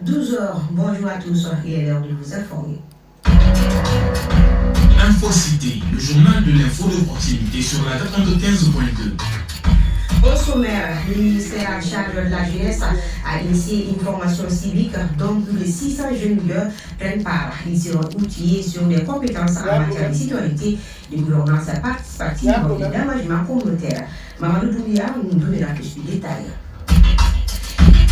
12h, bonjour à tous, il est l'heure de vous informer. Infocité, le journal de l'info de proximité sur la 95.2. Au sommaire, le ministère en charge de la jeunesse a initié une formation civique dont plus de 600 jeunes leaders prennent part. Ils seront outillés sur des compétences en matière de citoyenneté, de gouvernance participative et d'engagement communautaire. Mamadou Doumbia nous donne la plus de détails.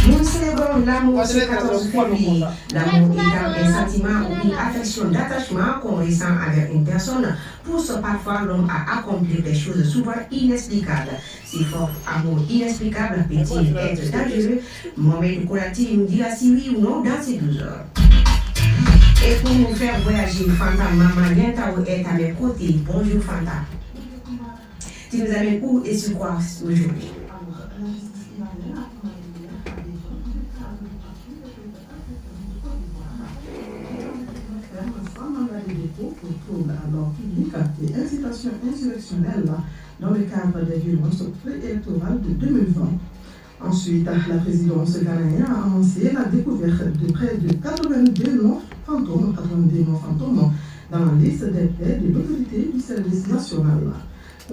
Nous célébrons l'amour ce 14 février. L'amour étant un sentiment ou une affection d'attachement qu'on ressent envers une personne, pousse parfois l'homme à accomplir des choses souvent inexplicables. Si fort amour inexplicable peut-il être dangereux? Mohamed Kourati nous dira si oui ou non dans ces 12 heures. Et pour nous faire voyager, Fanta Maman Nientao est à mes côtés. Bonjour Fanta. Tu nous amènes où et sur quoi aujourd'hui? Pour troubles à l'ordre public et incitation insurrectionnelle dans le cadre des violences préélectorales de 2020. Ensuite, la présidence ghanéenne a annoncé la découverte de près de 82 morts fantômes dans la liste des faits de l'autorité du service national.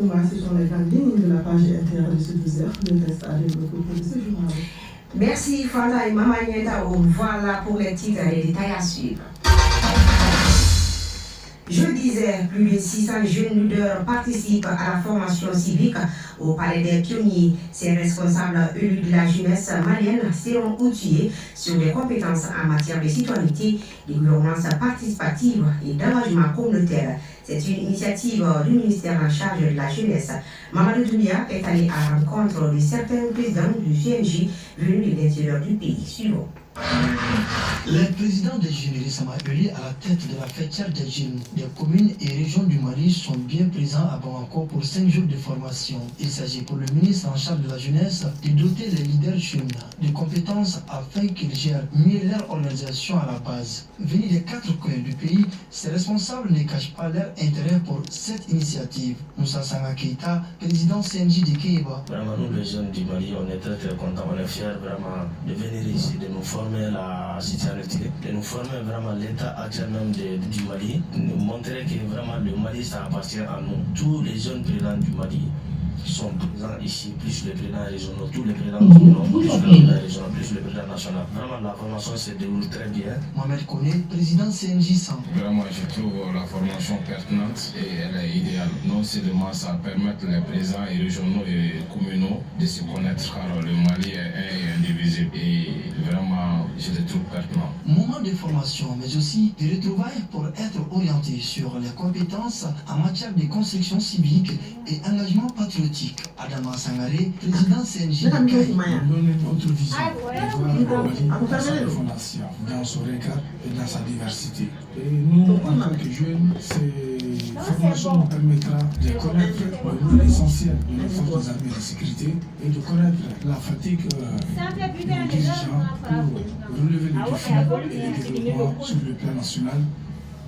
On va ce sont les grandes lignes de la page intérieure de ce 12h. Le reste à développer pour ce journal. Merci Fanta et Maman Nientao. Voilà pour les titres et les détails à suivre. Je disais, plus de 600 jeunes leaders participent à la formation civique au Palais des Pionniers. Ces responsables élus de la jeunesse malienne seront outillés sur les compétences en matière de citoyenneté, de gouvernance participative et d'engagement communautaire. C'est une initiative du ministère en charge de la jeunesse. Mamadou Doumbia est allé à la rencontre de certains présidents du CNJ venus de l'intérieur du pays. Suivons. Les présidents des jeunes récemment élus à la tête de la fêtière des jeunes des communes et régions du Mali sont bien présents à Bamako pour 5 jours de formation. Il s'agit pour le ministre en charge de la jeunesse de doter les leaders jeunes de compétences afin qu'ils gèrent mieux leur organisation à la base. Venus des 4 coins du pays, ces responsables ne cachent pas leur intérêt pour cette initiative. Moussa Sanga Keita, président CNJ de Keiba. Vraiment, nous les jeunes du Mali, on est très contents, on est fiers vraiment de venir ici, de nous former la citoyenneté, de nous former vraiment l'état actuel même du Mali, de nous montrer que vraiment le Mali ça appartient à nous. Tous les jeunes présidents du Mali sont présents ici, plus les présidents régionaux, tous les présidents communaux, plus les présidents régionaux, plus les présidents nationaux. Vraiment la formation se déroule très bien. Mohamed Kone, président CNJ 100. Vraiment je trouve la formation pertinente et elle est idéale. Non seulement ça permet les présidents régionaux et communaux de se connaître car le Mali est un et indivisible et vraiment je le trouve pertinent. Moment de formation mais aussi de retrouvailles pour être orienté sur les compétences en matière de construction civique et engagement patriotique. Adama Sangaré, président CNJ. Donner notre vision de voir le Mali dans sa fondation, dans son regard et dans sa diversité. Et nous, en tant que jeunes, cette formation nous permettra de connaître le rôle essentiel de nos forces armées de sécurité et de connaître la fatigue de nos dirigeants pour relever les défis et les développements sur le plan national.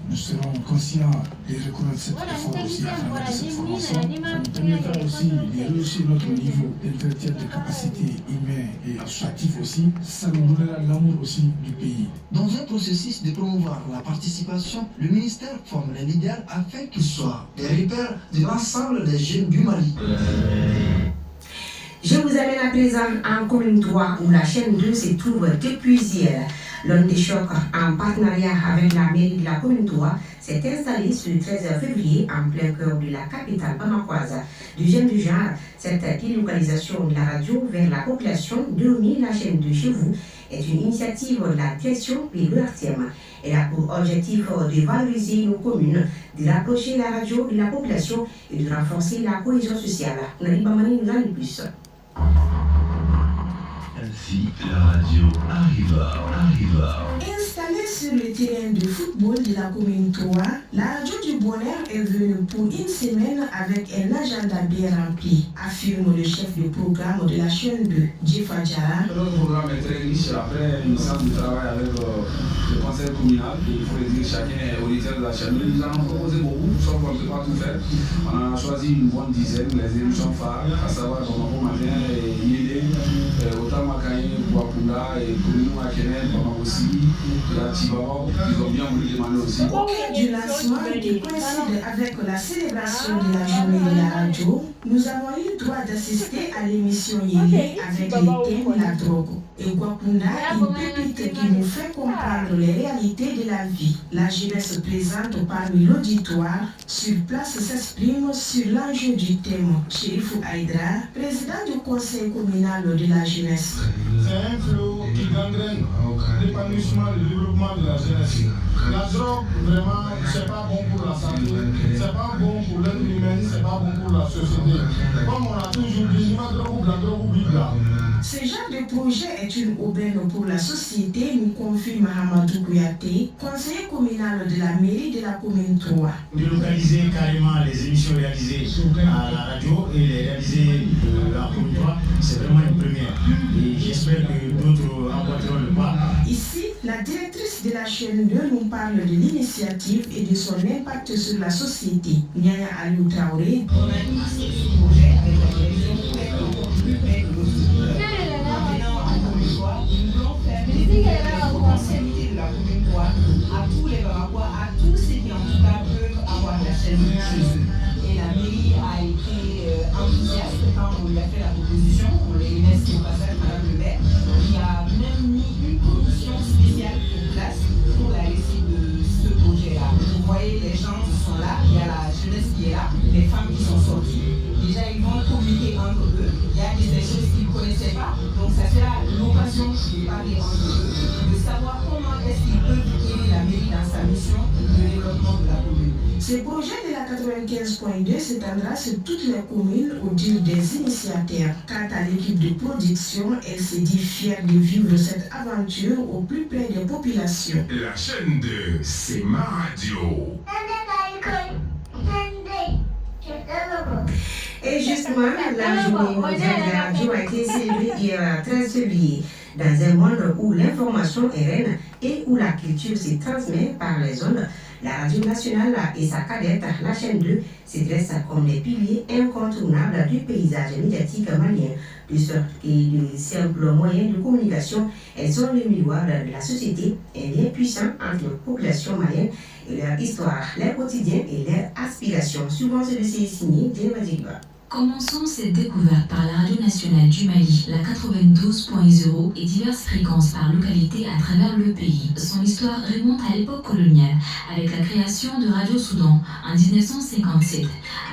Nous serons conscients de reconnaître cet effort aussi à travers cette formation. Ça nous permettra aussi de réussir notre niveau d'intellectuel de capacité humaine et associative aussi. Ça nous donnera l'amour aussi du pays. Dans un processus de promouvoir la participation, le ministère forme les leaders afin qu'ils soient des repères de l'ensemble des jeunes du Mali. Je vous amène à présent en commune 3 où la chaîne 2 se trouve depuis hier. L'homme de choc en partenariat avec la mairie de la commune 3 s'est installé ce 13 février en plein cœur de la capitale bamakoise. Du genre, cette délocalisation de la radio vers la population de la chaîne 2 chez vous est une initiative de la direction de l'ORTM. Elle a pour objectif de valoriser nos communes, de rapprocher la radio de la population et de renforcer la cohésion sociale. Nali Bamani nous en dit plus. Ainsi, la radio arriva. Installée sur le terrain de football de la commune 3, la radio du bonheur est venue pour une semaine avec un agenda bien rempli, affirme le chef de programme de la chaîne 2, Djifa Diarra. Notre programme est très riche. Après une séance de travail avec le conseil communal, il faut le dire, chacun est auditeur de la chaîne 2. Nous en avons proposé beaucoup, sauf qu'on ne peut pas tout faire. On a choisi une bonne dizaine, les émissions phares, à savoir Bamako Matin et Yédé, Otamakaye, Boakoum. Wakunda et Kounou Akenen, Bama aussi, la Tibao, ils ont bien voulu demander aussi. Au cours du lancement qui coïncide avec la célébration de la journée de la radio, nous avons eu le droit d'assister à l'émission Yéli avec les thèmes la drogue. Et Wakunda, une pépite qui nous fait comprendre les réalités de la vie. La jeunesse présente parmi l'auditoire sur place s'exprime sur l'enjeu du thème. Chérifou Aïdra, président du conseil communal de la jeunesse. C'est un flot qui gangrène l'épanouissement et le développement de la jeunesse. La drogue, vraiment, c'est pas bon pour la santé, c'est pas bon pour l'être humain, c'est pas bon pour la société. Comme on a toujours dit, la drogue vide là. Ce genre de projet est une aubaine pour la société, nous confie Mahamadou Kouyaté, conseiller communal de la mairie de la commune 3. Délocaliser carrément les émissions réalisées à la radio et les réaliser à la commune 3, c'est vraiment une première. Et j'espère que d'autres emboîteront le pas. Ici, la directrice de la chaîne 2 nous parle de l'initiative et de son impact sur la société. Nyaya Aliou Traoré. On a initié ce projet avec la direction pour être encore plus près de nos auditeurs. Maintenant, à commune 3, nous voulons faire découvrir les potentialités de la commune 3 à tous les Bamakois, à tous ceux qui en tout cas peuvent avoir la chaîne chez eux. Et la mairie a été enthousiaste quand on lui a fait la proposition. On les remercie au passage, Madame le maire, qui a même mis une commission spéciale en place pour la réussite de ce projet-là. Vous voyez, les gens qui sont là, il y a la jeunesse qui est là, les femmes qui sont sorties. Déjà, ils vont communiquer entre eux. Il y a des choses qu'ils ne connaissaient pas. Donc, ça sera l'occasion de parler entre eux, de savoir comment est-ce qu'ils peuvent aider la mairie dans sa mission de développement de la commune. Ce projet de la 95.2 s'étendra sur toutes les communes au dire des initiateurs. Quant à l'équipe de production, elle se dit fière de vivre cette aventure au plus près des populations. La chaîne 2, c'est ma radio. Et justement, la journée mondiale de la radio a été célébrée hier 13 février. Dans un monde où l'information est reine et où la culture se transmet par les ondes, la radio nationale et sa cadette, la chaîne 2, se dressent comme des piliers incontournables du paysage médiatique malien. De sorte que de simples moyens de communication, elles sont le miroir de la société, un lien puissant entre la population malienne et leur histoire, leur quotidien et leurs aspirations. Souvent, celui-ci est signé Djeneba Djigba. Commençons cette découverte par la radio nationale du Mali, la 92.0 et diverses fréquences par localité à travers le pays. Son histoire remonte à l'époque coloniale, avec la création de Radio Soudan en 1957.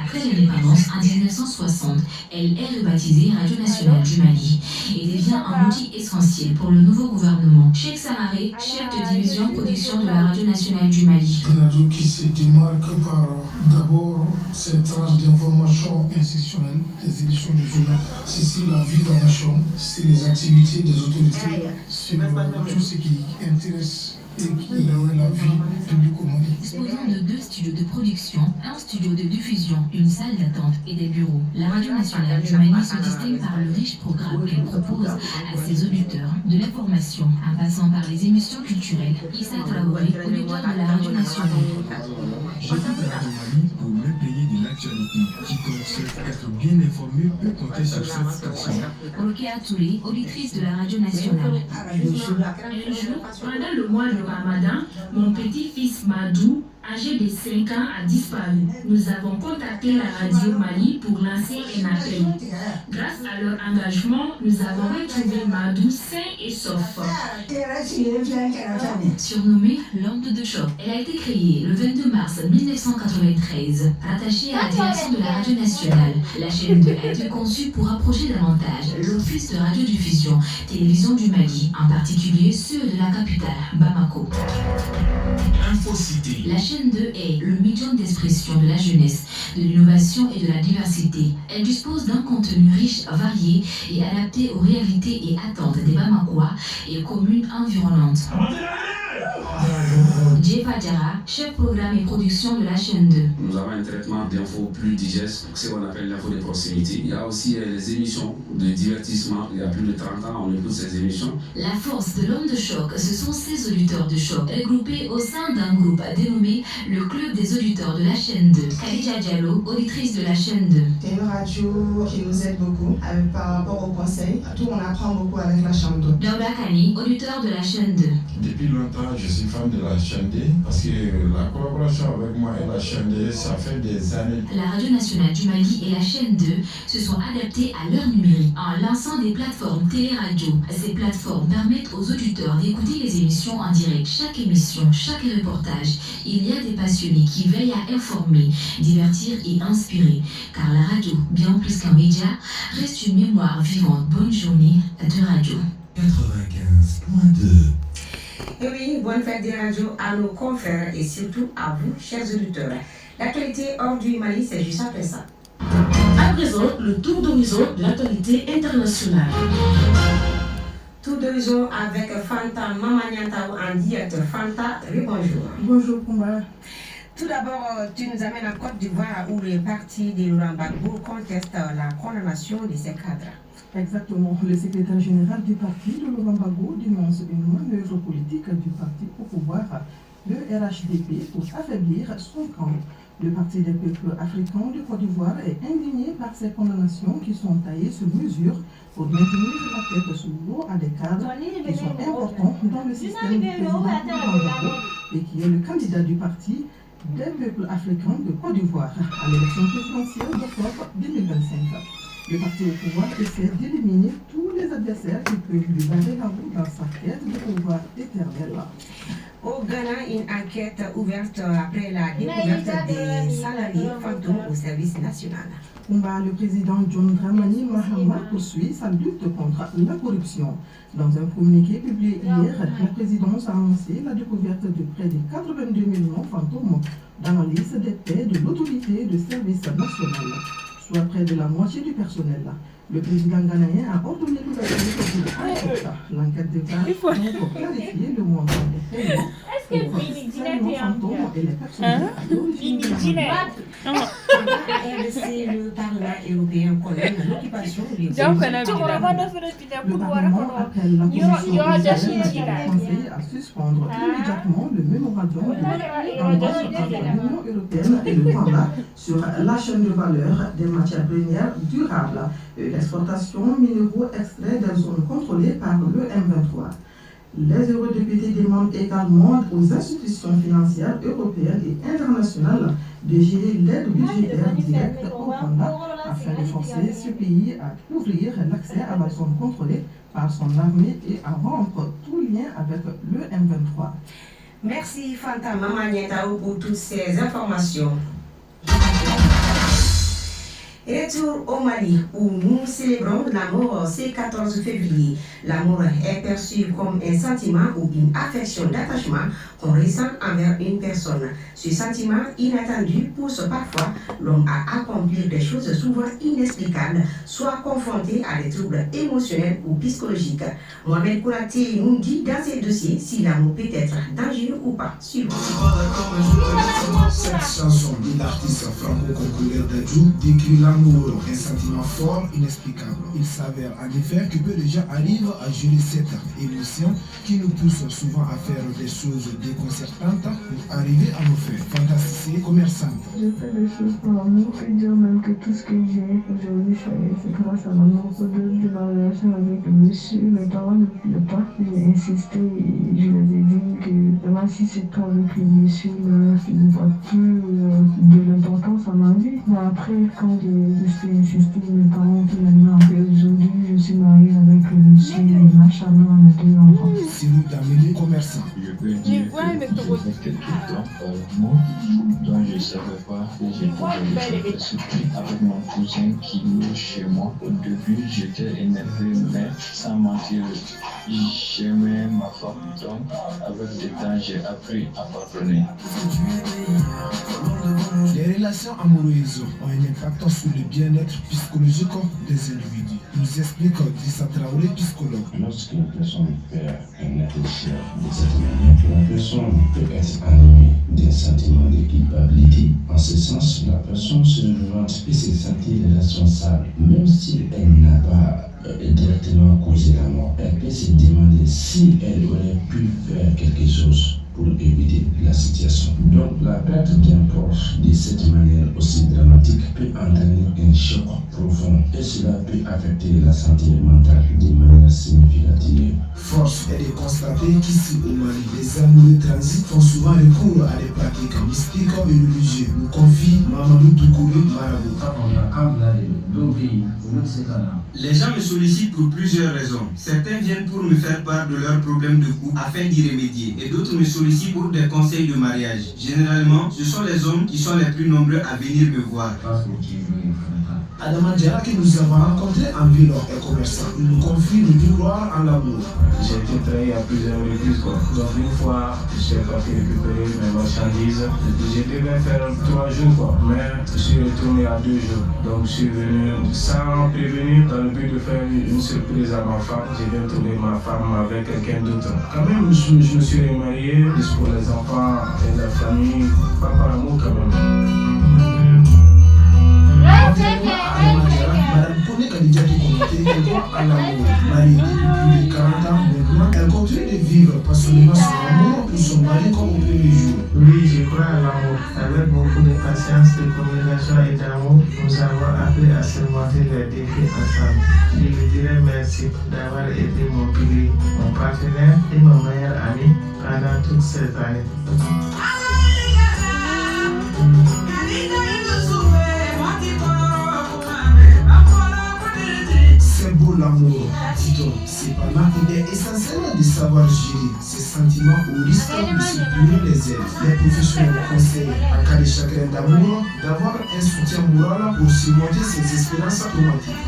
Après l'indépendance en 1960, elle est rebaptisée Radio nationale du Mali et devient un outil essentiel pour le nouveau gouvernement. Cheikh Samaré, chef de division production de la Radio nationale du Mali. Une radio qui se démarque par d'abord cette tranche d'information institutionnelle, les éditions du journal, c'est sur la vie de la nation, c'est les activités des autorités, c'est tout ce qui intéresse et qui est la vie publique au Mali. Disposant de 2 studios de production, un studio de diffusion, une salle d'attente et des bureaux, la Radio nationale du Mali se distingue par le riche programme qu'elle propose à ses auditeurs, de l'information en passant par les émissions culturelles. Issa Traoré, auditeur de la Radio nationale. J'écoute la Radio Mali pour m'imprégner de l'actualité. Quiconque souhaite être bien informé peut compter sur cette station. Rokia Touré, auditrice de la Radio nationale. Un jour, pendant le mois de Ramadan, mon petit-fils Madou, âgé de 5 ans, a disparu. Nous avons contacté la Radio Mali pour lancer un appel. Grâce à leur engagement, nous avons retrouvé Madou sain et sauf. Surnommée l'onde de choc, elle a été créée le 22 mars 1993. Rattachée à la direction de la Radio nationale, la chaîne 2 a été conçue pour approcher davantage l'office de radiodiffusion, télévision du Mali, en particulier ceux de la capitale, Bamako. Infocité. La chaîne 2 est le médium d'expression de la jeunesse, de l'innovation et de la diversité. Elle dispose d'un contenu riche, varié et adapté aux réalités et attentes des Bamakois et communes environnantes. Jefa Diara, chef programme et production de la chaîne 2. Nous avons un traitement d'infos plus digeste, ce qu'on appelle l'info de proximité. Il y a aussi les émissions de divertissement. Il y a plus de 30 ans, on écoute ces émissions. La force de l'homme de choc, ce sont ces auditeurs de choc, regroupés au sein d'un groupe dénommé le Club des auditeurs de la chaîne 2. Khadija Diallo, auditrice de la chaîne 2. C'est une radio qui nous aide beaucoup par rapport aux conseils. Tout, on apprend beaucoup avec la chaîne 2. Dauda Kani, auditeur de la chaîne 2. Depuis longtemps, je suis fan de la chaîne 2 parce que la collaboration avec moi et la chaîne 2, ça fait des années. La Radio nationale du Mali et la chaîne 2 se sont adaptées à l'heure numérique en lançant des plateformes télé-radio. Ces plateformes permettent aux auditeurs d'écouter les émissions en direct. Chaque émission, chaque reportage, il y a des passionnés qui veillent à informer, divertir et inspirer. Car la radio, bien plus qu'un média, reste une mémoire vivante. Bonne journée de radio. 95.2. Et oui, bonne fête des radios à nos confrères et surtout à vous, chers auditeurs. L'actualité hors du Mali, c'est juste après ça. À présent, le tour d'horizon de l'actualité internationale. Tour d'horizon avec Fanta Mamaniantao en direct. Fanta, bonjour. Bonjour, Kumba. Tout d'abord, tu nous amènes en Côte d'Ivoire où les partis de Laurent Gbagbo contestent la condamnation de ses cadres. Exactement. Le secrétaire général du parti de Laurent Gbagbo dénonce une manœuvre politique du parti au pouvoir, le RHDP, pour affaiblir son camp. Le Parti des peuples africains de Côte d'Ivoire est indigné par ces condamnations qui sont taillées sur mesure pour maintenir la tête sous l'eau à des cadres qui sont importants dans le système du président Laurent Gbagbo et qui est le candidat du parti des peuples africains de Côte d'Ivoire à l'élection présidentielle d'octobre 2025. Le parti au pouvoir essaie d'éliminer tous les adversaires qui peuvent lui barrer la route dans sa quête de pouvoir éternel. Au Ghana, une enquête ouverte après la découverte des salariés fantômes au service national. Le président John Dramani Mahama poursuit sa lutte contre la corruption. Dans un communiqué publié hier, la présidence a annoncé la découverte de près de 82 millions fantômes dans la liste des paix de l'autorité de service national, soit près de la moitié du personnel. Le président ghanéen a ordonné l'ouverture de l'enquête devra donc clarifier le montant des paiements pour les fantômes et les personnels d'origine ghanéenne. Le Parlement européen condamne l'occupation des Le Parlement appelle la Commission européenne à suspendre immédiatement le mémorandum d'entente entre l'Union européenne et le Canada sur la chaîne de valeur des matières premières durables et l'exportation minéraux extraits des zones contrôlées par le M23. Les eurodéputés demandent également aux institutions financières européennes et internationales de gérer l'aide budgétaire directe au Rwanda afin de forcer ce pays à ouvrir l'accès à la zone contrôlée par son armée et à rompre tout lien avec le M23. Merci Fanta Mamaniantao pour toutes ces informations. Retour au Mali où nous célébrons l'amour ce 14 février. L'amour est perçu comme un sentiment ou une affection d'attachement qu'on ressent envers une personne. Ce sentiment inattendu pousse parfois l'homme à accomplir des choses souvent inexplicables, soit confronté à des troubles émotionnels ou psychologiques. Mohamed Kouraté nous dit dans ces dossiers si l'amour peut être dangereux ou pas. Suivons. Cette chanson de l'artiste franco-congolais Dadju décrit l'amour, un sentiment fort, inexplicable. Il s'avère en effet que peu de gens arrivent à gérer cette émotion qui nous pousse souvent à faire des choses déconcertantes pour arriver à nos fins. Fantastique commerçante. Je fais des choses pour l'amour et dire même que tout ce que j'ai aujourd'hui, c'est grâce à l'amour. Au début de la relation avec le monsieur, mes parents ne voulaient pas. J'ai insisté et je leur ai dit que même si c'est pas avec le monsieur, je ne vois plus de l'importance à ma vie. Mais après, quand je suis insisté, mes parents ont finalement appelé aujourd'hui, je suis mariée avec le monsieur et machallah, on a 2 enfants. C'est nous d'amener commerçant. Je peux dire que j'ai fait quelques temps avec moi, dont je ne savais pas que j'étais surpris avec mon cousin qui loue chez moi. Au début, j'étais énervé, mais sans mentir, j'aimais ma femme. Donc, avec le temps, j'ai appris à pardonner. Les relations amoureuses ont un impact sur le bien-être psychologique des individus. Nous explique Dissa Traoré, psychologue. Lorsque la personne perd un réfléchir de cette manière. La personne peut être animée d'un sentiment de culpabilité. En ce sens, la personne se demande peut se sentir responsable, même si elle n'a pas directement causé la mort. Elle peut se demander si elle aurait pu faire quelque chose pour éviter la situation. Donc la perte d'un proche de cette manière aussi dramatique peut entraîner un choc profond et cela peut affecter la santé mentale de manière significative. Force est de constater qu'ici au Mali, les amoureux transit font souvent recours à des pratiques mystiques et religieuses. Nous confie Mamadou Toukouré Marabout. Les gens me sollicitent pour plusieurs raisons. Certains viennent pour me faire part de leurs problèmes de couple afin d'y remédier et d'autres me sollicitent pour des conseils de mariage. Généralement, ce sont les hommes qui sont les plus nombreux à venir me voir. Adama Diarra que nous avons rencontré en ville et commerçant, il nous confie le devoir en l'amour. J'ai été trahi à plusieurs reprises. Donc une fois, j'ai parti récupérer mes marchandises. Je devais faire 3 jours, mais je suis retourné à 2 jours. Donc je suis venu sans prévenir dans le but de faire une surprise à ma femme. J'ai bien trouvé ma femme avec quelqu'un d'autre. Quand même, je me suis remarié juste pour les enfants et la famille, pas par amour quand même. Madame Kone Kadidjatou Konaté, elle croit en l'amour. Mariée depuis plus de 40 ans maintenant, elle continue de vivre passionnément son amour pour son mari comme au premier jour. Oui, je crois à l'amour. Avec beaucoup de patience, de communication et d'amour, nous avons appris à surmonter les défis ensemble. Je lui dirais merci d'avoir été mon pilier, mon partenaire et mon meilleur ami pendant toutes ces années. C'est beau l'amour, dit-on. Cependant, il est essentiel de savoir gérer ces sentiments au risque de se brûler les ailes. Les professionnels conseillent, en cas de chagrin d'amour, d'avoir un soutien moral pour surmonter ces expériences traumatiques.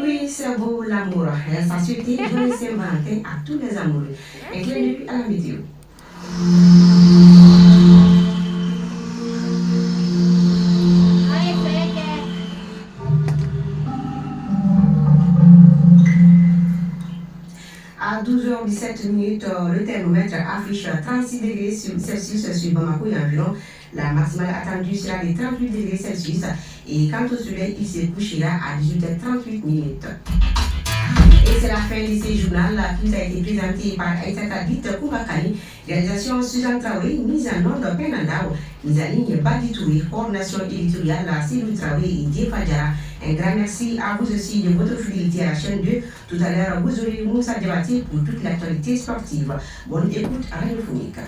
Oui, c'est beau l'amour. Ça suffit de s'inventer à tous les amoureux. Un clin d'œil à la météo. À 12h17, le thermomètre affiche 36 degrés Celsius sur Bamako et environ. La maximale attendue sera de 38 degrés Celsius et quant au soleil, il se couchera à 18h38 minutes. Et c'est la fin de ce journal qui a été présenté par Aïtata Bit Koubakani, réalisation Suzanne Traoré, mise en ordre Penandao, mise en ligne Badi Touré, coordination éditoriale Céline Traoré et Dieu Fadjara. Un grand merci à vous aussi de votre fidélité à la chaîne 2. Tout à l'heure, vous aurez Moussa Diabaté pour toute l'actualité sportive. Bonne écoute à Radio Phonica.